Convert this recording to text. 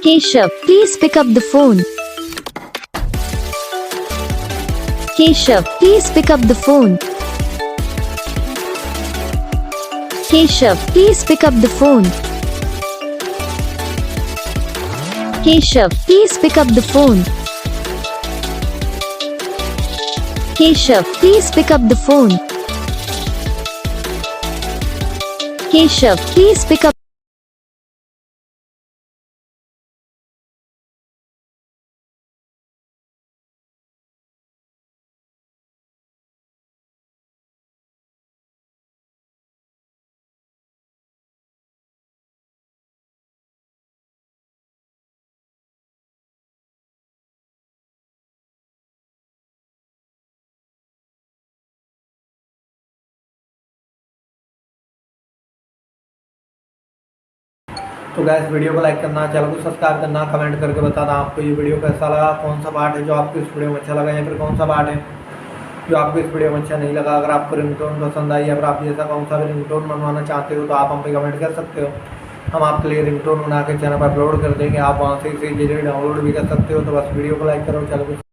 Keshav, please pick up the phone. Keshav, please pick up the phone. Keshav, please pick up the phone. Keshav, please pick up the phone. Keshav, please pick up the phone. Keshav, please pick up. तो gas video को like करना, channel को subscribe करना, comment करके बताना आपको ये video कैसा लगा, कौन सा पार्ट है जो आपको इस वीडियो में अच्छा लगा या फिर कौन सा पार्ट है जो आपको इस वीडियो में अच्छा नहीं लगा। अगर आपको रिंगटोन पसंद आई या फिर आप जैसा कौन सा भी रिंगटोन बनवाना चाहते हो तो आप हम पे कमेंट कर सकते हो। हम आपके लिए रिंगटोन बना के चैनल पर अपलोड कर देंगे, आप वहाँ से इसे इजीली डाउनलोड भी कर सकते हो। तो बस वीडियो को लाइक करो, चैनल को